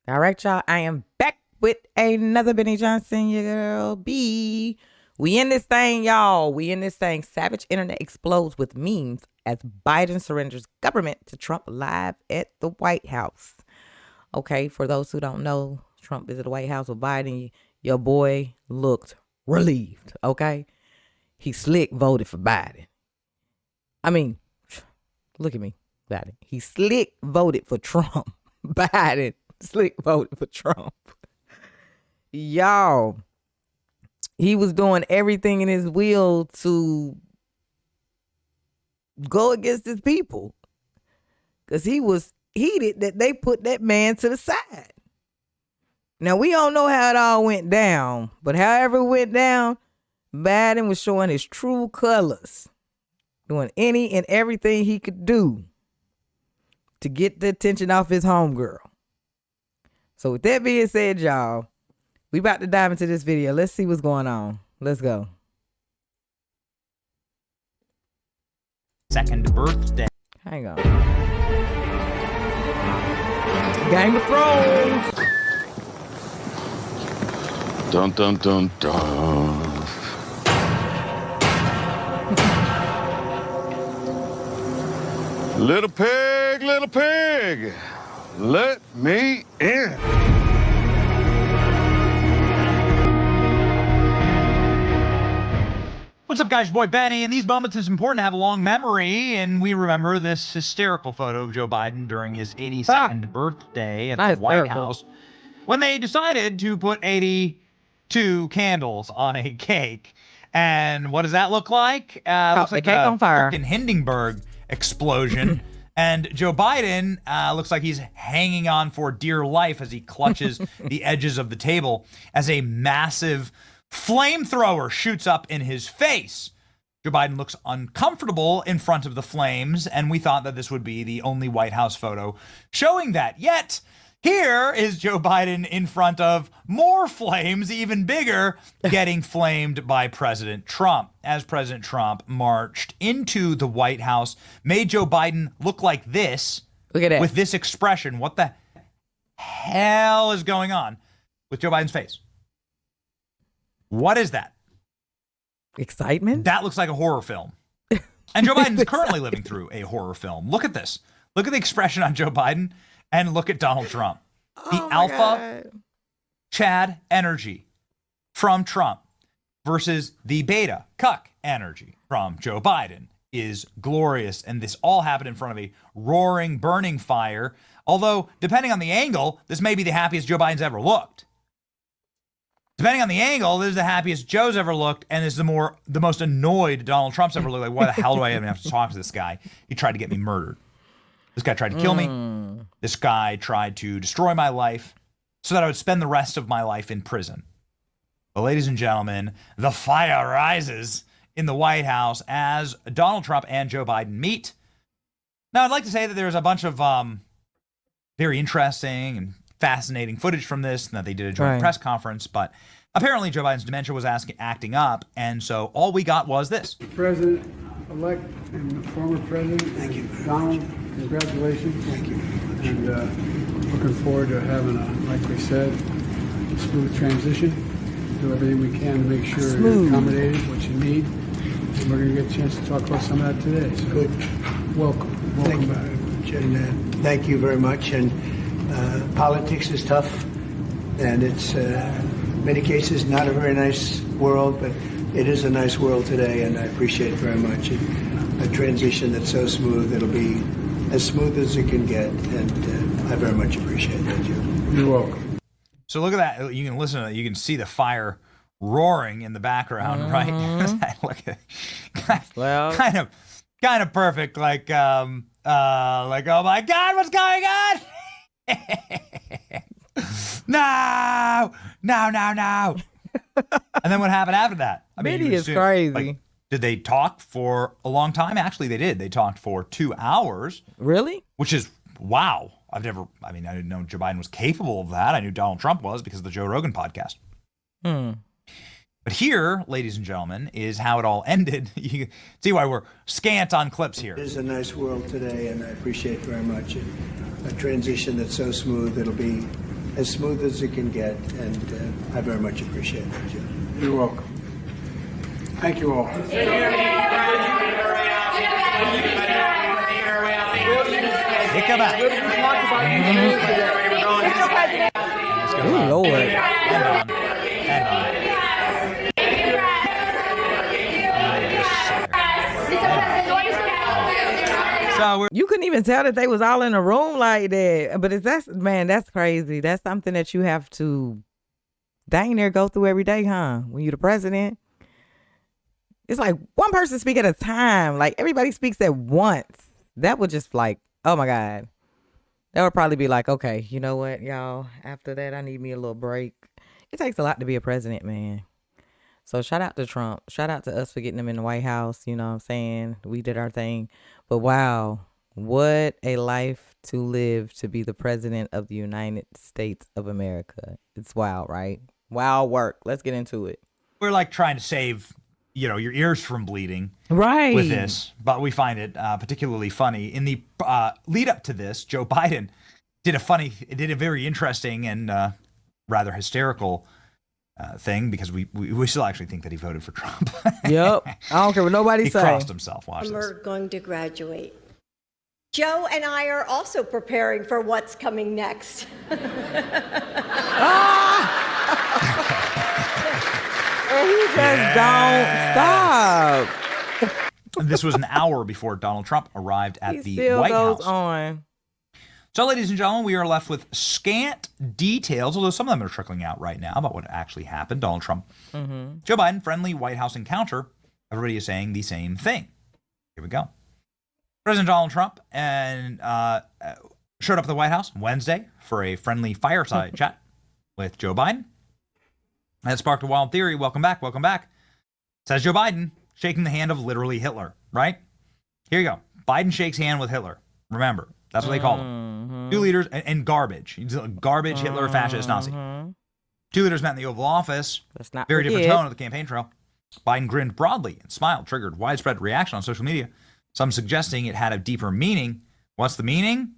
All right, y'all. I am back with another Benny Johnson, your girl B. We in this thing, y'all. We in this thing. Savage internet explodes with memes as Biden surrenders government to Trump live at the White House. Okay, for those who don't know, Trump visited the White House with Biden. Your boy looked relieved, okay? He slick voted for Biden. I mean, look at me, Biden. He slick voted for Trump. Biden slick voted for Trump. Y'all, he was doing everything in his will to go against his people because he was heated that they put that man to the side. Now, we don't know how it all went down, but however it went down, Biden was showing his true colors, doing any and everything he could do to get the attention off his homegirl. So with that being said, y'all, we about to dive into this video. Let's see what's going on. Let's go. Second birthday. Hang on. Game of Thrones. Dun dun dun dun. Little pig, let me in. What's up, guys? Your boy Benny. In these moments, it's important to have a long memory, and we remember this hysterical photo of Joe Biden during his 82nd birthday at the White House when they decided to put 82 candles on a cake. And what does that look like? Looks like the cake on fire. Fucking Hindenburg explosion. And Joe Biden looks like he's hanging on for dear life as he clutches the edges of the table as a massive flamethrower shoots up in his face. Joe Biden looks uncomfortable in front of the flames, and we thought that this would be the only White House photo showing that. Yet, here is Joe Biden in front of more flames, even bigger, getting flamed by President Trump. As President Trump marched into the White House, made Joe Biden look like this. Look at that. With this expression. What the hell is going on with Joe Biden's face? What is that? Excitement? That looks like a horror film. And Joe Biden's currently living through a horror film. Look at this. Look at the expression on Joe Biden and look at Donald Trump. The alpha Chad energy from Trump versus the beta cuck energy from Joe Biden is glorious. And this all happened in front of a roaring, burning fire. Although, depending on the angle, this may be the happiest Joe Biden's ever looked. Depending on the angle, this is the happiest Joe's ever looked, and this is the most annoyed Donald Trump's ever looked. Like, why the hell do I even have to talk to this guy? He tried to get me murdered. This guy tried to kill me. This guy tried to destroy my life so that I would spend the rest of my life in prison. But ladies and gentlemen, the fire rises in the White House as Donald Trump and Joe Biden meet. Now, I'd like to say that there's a bunch of very interesting and fascinating footage from this, and that they did a joint press conference, but apparently Joe Biden's dementia was acting up, and so all we got was this. President-elect and the former president. Thank you. Donald, congratulations. Thank you. And looking forward to having like we said, a smooth transition. Do everything we can to make sure you're accommodated, what you need. And we're going to get a chance to talk about some of that today. So good. Welcome Thank you back. very much. And thank you very much. And politics is tough, and it's in many cases not a very nice world, but it is a nice world today, and I appreciate it very much. And a transition that's so smooth, it'll be as smooth as it can get, and I very much appreciate it. Thank you. You're welcome. So look at that. You can listen to that. You can see the fire roaring in the background, right? Look at it. Kind of perfect. Like, oh my God, what's going on? No. And then what happened after that? I mean, is crazy. Like, did they talk for a long time? Actually, they did. They talked for 2 hours. Really? Which is, wow. I didn't know Joe Biden was capable of that. I knew Donald Trump was because of the Joe Rogan podcast. But here, ladies and gentlemen, is how it all ended. You can see why we're scant on clips here. It is a nice world today, and I appreciate it very much. And a transition that's so smooth, it'll be as smooth as it can get, and I very much appreciate it, Joe. You're welcome. Thank you all. Take it back. Ooh, Lord. And on. So You couldn't even tell that they was all in a room like that. But that's crazy. That's something that you have to dang near go through every day, huh? When you're the president. It's like one person speak at a time. Like everybody speaks at once. That would just like, oh my God. That would probably be like, okay, you know what, y'all? After that, I need me a little break. It takes a lot to be a president, man. So shout out to Trump. Shout out to us for getting him in the White House. You know what I'm saying? We did our thing. But wow, what a life to live to be the president of the United States of America. It's wild, right? Wild work. Let's get into it. we're like trying to save, your ears from bleeding. Right. With this, but we find it particularly funny. In the lead up to this, Joe Biden did a very interesting and rather hysterical thing, because we still actually think that he voted for Trump. Yep. I don't care what nobody He say. crossed himself. Watch this. We're going to graduate. Joe and I are also preparing for what's coming next. And he just don't stop. This was an hour before Donald Trump arrived at He the still White goes House. on. So, ladies and gentlemen, we are left with scant details, although some of them are trickling out right now about what actually happened. Donald Trump, Joe Biden, friendly White House encounter. Everybody is saying the same thing. Here we go. President Donald Trump showed up at the White House Wednesday for a friendly fireside chat with Joe Biden. That sparked a wild theory. Welcome back. Welcome back. Says Joe Biden, shaking the hand of literally Hitler, right? Here you go. Biden shakes hand with Hitler. Remember, that's what they call him. Two leaders and garbage. Garbage, Hitler, fascist, Nazi. Two leaders met in the Oval Office. Let's not Very different forget. tone of the campaign trail. Biden grinned broadly and smiled, triggered widespread reaction on social media, some suggesting it had a deeper meaning. What's the meaning?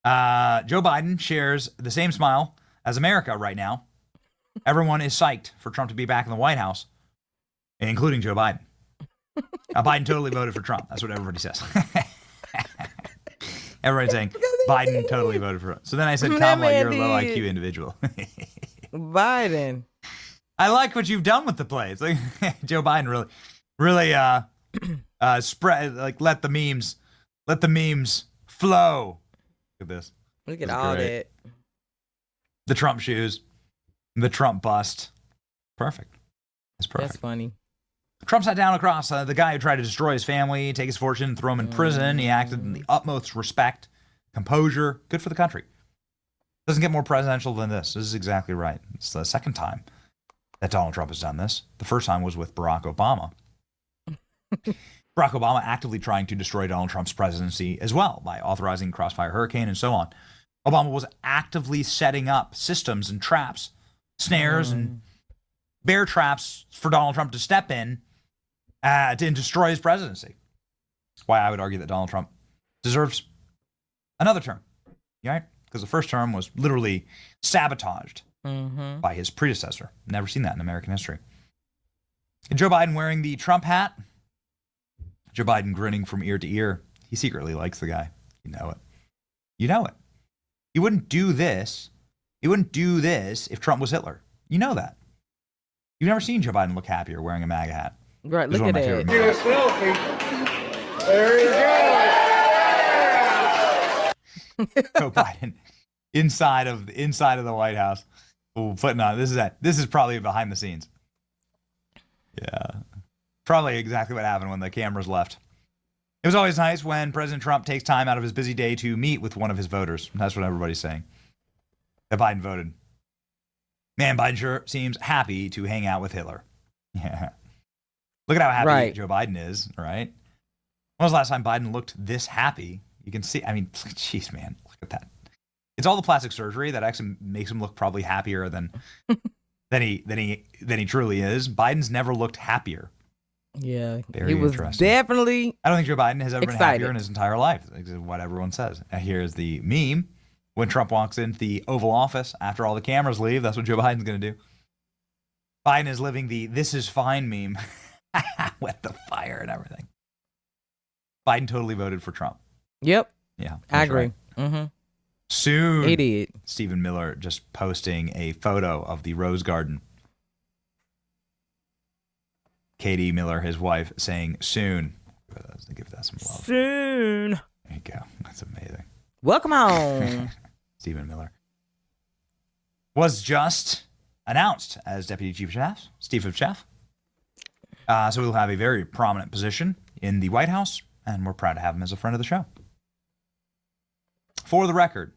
Joe Biden shares the same smile as America right now. Everyone is psyched for Trump to be back in the White House, including Joe Biden. Biden totally voted for Trump. That's what everybody says. Everybody's saying Biden totally voted for Trump. So then I said, Kamala, you're a low IQ individual. Biden. I like what you've done with the plays. Like Joe Biden really spread, like let the memes flow. Look at this. Look at That's all great. that. The Trump shoes, the Trump bust. Perfect. It's perfect. That's funny. Trump sat down across the guy who tried to destroy his family, take his fortune, throw him in prison. He acted in the utmost respect, composure. Good for the country. Doesn't get more presidential than this. This is exactly right. It's the second time that Donald Trump has done this. The first time was with Barack Obama. Barack Obama actively trying to destroy Donald Trump's presidency as well by authorizing Crossfire Hurricane and so on. Obama was actively setting up systems and traps, snares and bear traps for Donald Trump to step in to destroy his presidency. That's why I would argue that Donald Trump deserves another term, right? Because the first term was literally sabotaged by his predecessor. Never seen that in American history. And Joe Biden wearing the Trump hat. Joe Biden grinning from ear to ear. He secretly likes the guy. You know it. You know it. He wouldn't do this. He wouldn't do this if Trump was Hitler. You know that. You've never seen Joe Biden look happier wearing a MAGA hat. Right, This is look one at of my that. favorite moments. Joe Biden inside of the White House. Ooh, putting on this is probably behind the scenes. Yeah. Probably exactly what happened when the cameras left. It was always nice when President Trump takes time out of his busy day to meet with one of his voters. That's what everybody's saying. That Biden voted. Man, Biden sure seems happy to hang out with Hitler. Yeah. Look at how happy Joe Biden is, right? When was the last time Biden looked this happy? You can see, I mean, jeez, man, look at that. It's all the plastic surgery that actually makes him look probably happier than he truly is. Biden's never looked happier. Yeah, Very he was interesting. definitely I don't think Joe Biden has ever been excited. happier in his entire life. That's what everyone says. Now, here's the meme. when Trump walks into the Oval Office after all the cameras leave. That's what Joe Biden's going to do. Biden is living the "this is fine" meme with the fire and everything. Biden totally voted for Trump. Yep. Yeah, I agree. Right. Mm-hmm. Soon. He did. Stephen Miller just posting a photo of the Rose Garden. Katie Miller, his wife, saying soon. Give that some love. Soon. There you go. That's amazing. Welcome home. Stephen Miller was just announced as Deputy Chief of Staff. So he'll have a very prominent position in the White House, and we're proud to have him as a friend of the show. For the record,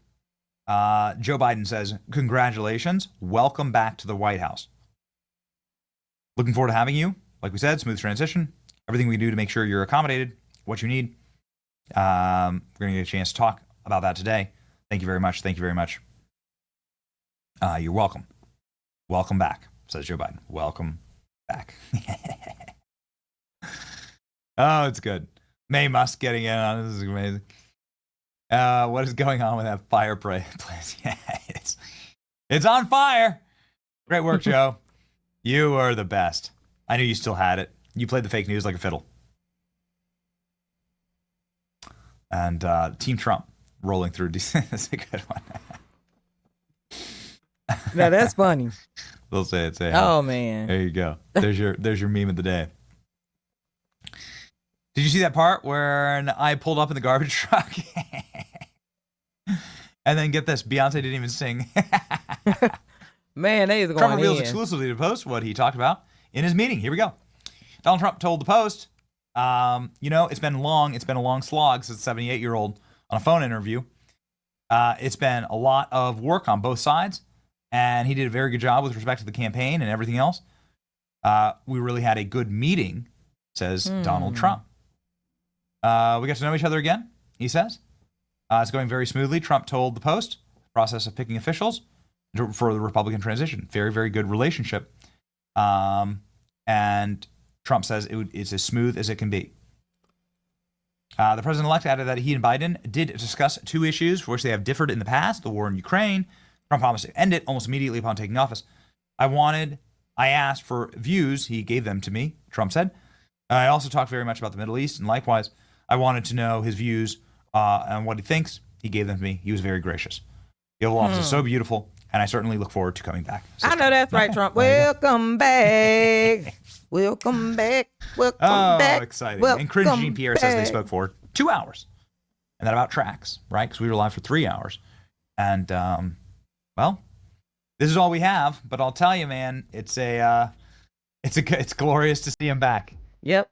Joe Biden says, congratulations, welcome back to the White House. Looking forward to having you. Like we said, smooth transition. Everything we do to make sure you're accommodated, what you need. We're going to get a chance to talk about that today. Thank you very much. Thank you very much. You're welcome. Welcome back, says Joe Biden. Welcome back. Oh, it's good. May Musk getting in on this is amazing. What is going on with that fireplace? Yeah, it's on fire. Great work, Joe. You were the best. I knew you still had it. You played the fake news like a fiddle. And Team Trump rolling through. That's a good one. Now that's funny. They'll say it. Oh man. There you go. There's your meme of the day. Did you see that part where I pulled up in the garbage truck? And then get this, Beyonce didn't even sing. Man, they is going Trump reveals in. exclusively to Post what he talked about in his meeting. Here we go. Donald Trump told the Post, it's been a long slog since a 78-year-old on a phone interview. It's been a lot of work on both sides, and he did a very good job with respect to the campaign and everything else. We really had a good meeting, says Donald Trump. We got to know each other again, he says. It's going very smoothly, Trump told the Post. Process of picking officials for the Republican transition. Very, very good relationship. And Trump says it's as smooth as it can be. The president-elect added that he and Biden did discuss two issues for which they have differed in the past, the war in Ukraine. Trump promised to end it almost immediately upon taking office. I asked for views. He gave them to me, Trump said. I also talked very much about the Middle East, and likewise, I wanted to know his views on what he thinks. He gave them to me. He was very gracious. The Oval Office is so beautiful, and I certainly look forward to coming back. I know that's right, Trump. Welcome back. Welcome back. Welcome back. Oh, exciting. Welcome and Corinne Jean-Pierre says they back. spoke for 2 hours. And that about tracks, right? Because we were live for 3 hours. And, this is all we have. But I'll tell you, man, it's glorious to see him back. Yep.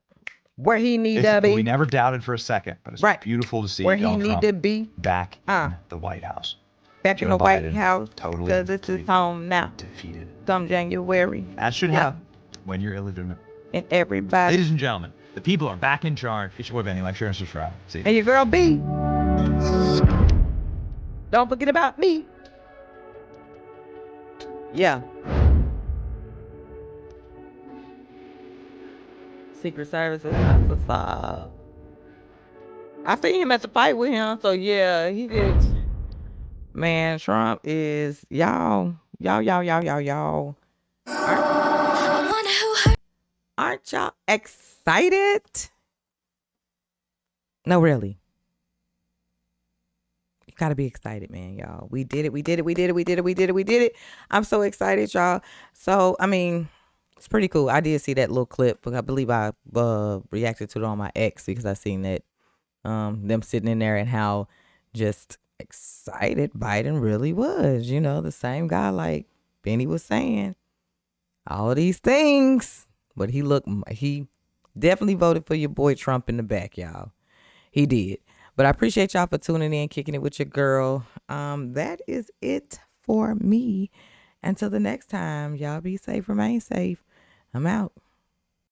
Where he need to be. We never doubted for a second, but it's beautiful to see where he Donald need Trump to be. back in the White House. Back in Joe the White Biden House. totally Because it's his home now. defeated. Come January. That should happen when you're illegitimate. And everybody. Ladies and gentlemen, the people are back in charge. It's your boy Benny. Like, share, and subscribe. See you. And your girl B. Don't forget about me. Yeah. Secret Service is not what's up. I seen him at the fight with him, so yeah, he did. Man, Trump is y'all. Aren't y'all excited? No, really. You gotta be excited, man, y'all. We did it. I'm so excited, y'all. So, I mean, it's pretty cool. I did see that little clip, but I believe I reacted to it on my ex because I seen that them sitting in there and how just excited Biden really was. You know, the same guy like Benny was saying. All these things. But he definitely voted for your boy Trump in the back, y'all. He did. But I appreciate y'all for tuning in, kicking it with your girl. That is it for me. Until the next time, y'all be safe, remain safe. I'm out.